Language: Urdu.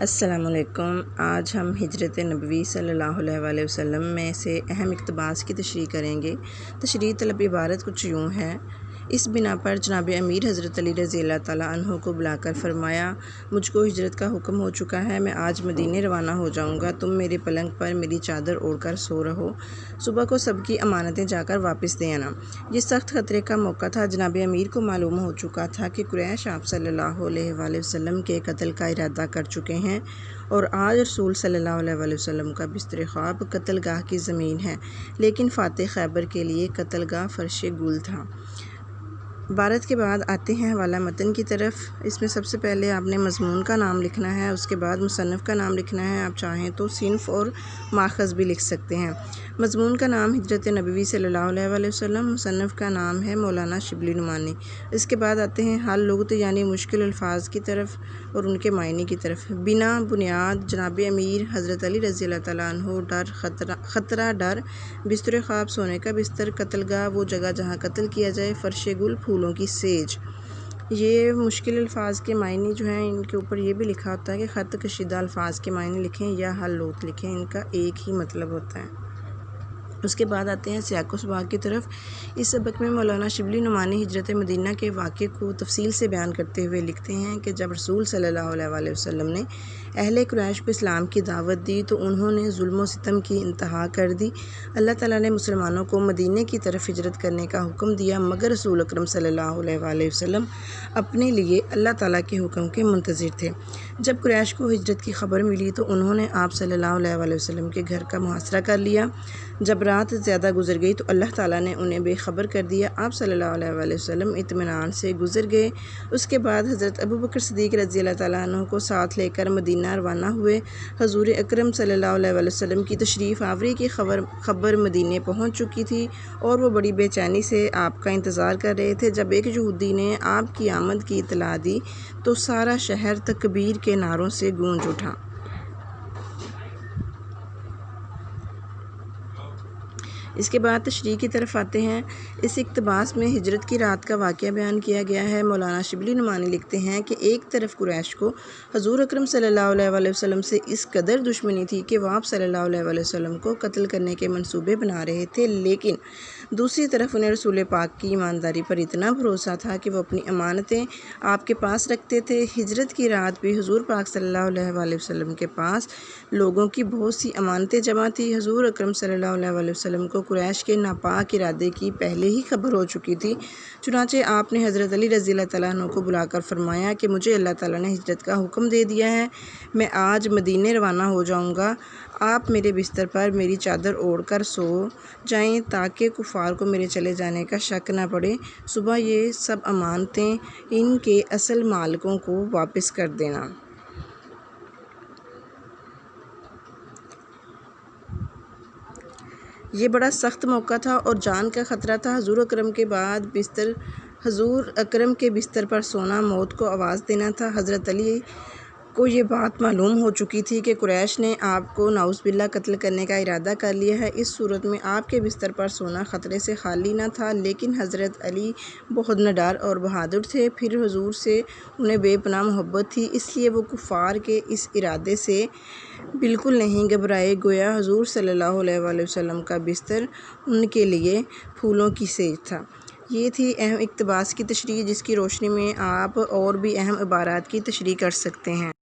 السلام علیکم۔ آج ہم ہجرت نبوی صلی اللہ علیہ وسلم میں سے اہم اقتباس کی تشریح کریں گے۔ تشریح طلب عبارت کچھ یوں ہے: اس بنا پر جناب امیر حضرت علی رضی اللہ تعالیٰ عنہ کو بلا کر فرمایا، مجھ کو ہجرت کا حکم ہو چکا ہے، میں آج مدینے روانہ ہو جاؤں گا، تم میرے پلنگ پر میری چادر اوڑھ کر سو رہو، صبح کو سب کی امانتیں جا کر واپس دے آنا۔ یہ سخت خطرے کا موقع تھا۔ جناب امیر کو معلوم ہو چکا تھا کہ قریش آپ صلی اللہ علیہ وآلہ وسلم کے قتل کا ارادہ کر چکے ہیں، اور آج رسول صلی اللہ علیہ وآلہ وسلم کا بستر خواب قتل گاہ کی زمین ہے، لیکن فاتح خیبر کے لیے قتل گاہ فرش گل تھا۔ عبارت کے بعد آتے ہیں حوالہ متن کی طرف۔ اس میں سب سے پہلے آپ نے مضمون کا نام لکھنا ہے، اس کے بعد مصنف کا نام لکھنا ہے، آپ چاہیں تو صنف اور ماخذ بھی لکھ سکتے ہیں۔ مضمون کا نام ہجرت نبوی صلی اللہ علیہ وآلہ وسلم، مصنف کا نام ہے مولانا شبلی نعمانی۔ اس کے بعد آتے ہیں حل لغت یعنی مشکل الفاظ کی طرف اور ان کے معنی کی طرف۔ بنا بنیاد: جناب امیر حضرت علی رضی اللہ تعالیٰ عنہ، ڈر خطرہ ڈر، بستر خواب سونے کا بستر، قتل گاہ وہ جگہ جہاں قتل کیا جائے، فرش گل پھولوں کی سیج۔ یہ مشکل الفاظ کے معنی جو ہیں ان کے اوپر یہ بھی لکھا ہوتا ہے کہ خط کشیدہ الفاظ کے معنی لکھیں یا حل لغت لکھیں، ان کا ایک ہی مطلب ہوتا ہے۔ اس کے بعد آتے ہیں سیاق و سباق کی طرف۔ اس سبق میں مولانا شبلی نعمانی ہجرت مدینہ کے واقعے کو تفصیل سے بیان کرتے ہوئے لکھتے ہیں کہ جب رسول صلی اللہ علیہ وآلہ وسلم نے اہل قریش کو اسلام کی دعوت دی تو انہوں نے ظلم و ستم کی انتہا کر دی۔ اللہ تعالیٰ نے مسلمانوں کو مدینے کی طرف ہجرت کرنے کا حکم دیا، مگر رسول اکرم صلی اللہ علیہ وآلہ وسلم اپنے لیے اللہ تعالیٰ کے حکم کے منتظر تھے۔ جب قریش کو ہجرت کی خبر ملی تو انہوں نے آپ صلی اللہ علیہ وآلہ وسلم کے گھر کا محاصرہ کر لیا۔ جب رات زیادہ گزر گئی تو اللہ تعالیٰ نے انہیں بے خبر کر دیا۔ آپ صلی اللہ علیہ وآلہ وسلم اطمینان سے گزر گئے۔ اس کے بعد حضرت ابوبکر صدیق رضی اللہ تعالیٰ عنہ کو ساتھ لے کر مدینہ روانہ ہوئے۔ حضور اکرم صلی اللہ علیہ وآلہ وسلم کی تشریف آوری کی خبر مدینے پہنچ چکی تھی اور وہ بڑی بے چینی سے آپ کا انتظار کر رہے تھے۔ جب ایک یہودی نے آپ کی آمد کی اطلاع دی تو سارا شہر تکبیر کے نعروں سے گونج اٹھا۔ اس کے بعد تشریح کی طرف آتے ہیں۔ اس اقتباس میں ہجرت کی رات کا واقعہ بیان کیا گیا ہے۔ مولانا شبلی نعمانی لکھتے ہیں کہ ایک طرف قریش کو حضور اکرم صلی اللہ علیہ وآلہ وسلم سے اس قدر دشمنی تھی کہ وہ آپ صلی اللہ علیہ وآلہ وسلم کو قتل کرنے کے منصوبے بنا رہے تھے، لیکن دوسری طرف انہیں رسول پاک کی ایمانداری پر اتنا بھروسہ تھا کہ وہ اپنی امانتیں آپ کے پاس رکھتے تھے۔ ہجرت کی رات بھی حضور پاک صلی اللہ علیہ وآلہ وسلم کے پاس لوگوں کی بہت سی امانتیں جمع تھی۔ حضور اکرم صلی اللہ علیہ وآلہ وسلم کو قریش کے ناپاک ارادے کی پہلے ہی خبر ہو چکی تھی، چنانچہ آپ نے حضرت علی رضی اللہ تعالیٰ عنہ کو بلا کر فرمایا کہ مجھے اللہ تعالیٰ نے ہجرت کا حکم دے دیا ہے، میں آج مدینے روانہ ہو جاؤں گا، آپ میرے بستر پر میری چادر اوڑھ کر سو جائیں تاکہ کفار کو میرے چلے جانے کا شک نہ پڑے، صبح یہ سب امانتیں ان کے اصل مالکوں کو واپس کر دینا۔ یہ بڑا سخت موقع تھا اور جان کا خطرہ تھا۔ حضور اکرم کے بستر پر سونا موت کو آواز دینا تھا۔ حضرت علی کو یہ بات معلوم ہو چکی تھی کہ قریش نے آپ کو نعوذ باللہ قتل کرنے کا ارادہ کر لیا ہے۔ اس صورت میں آپ کے بستر پر سونا خطرے سے خالی نہ تھا، لیکن حضرت علی بہت نڈر اور بہادر تھے، پھر حضور سے انہیں بے پناہ محبت تھی، اس لیے وہ کفار کے اس ارادے سے بالکل نہیں گھبرائے، گویا حضور صلی اللہ علیہ وآلہ وسلم کا بستر ان کے لیے پھولوں کی سیج تھا۔ یہ تھی اہم اقتباس کی تشریح، جس کی روشنی میں آپ اور بھی اہم عبارات کی تشریح کر سکتے ہیں۔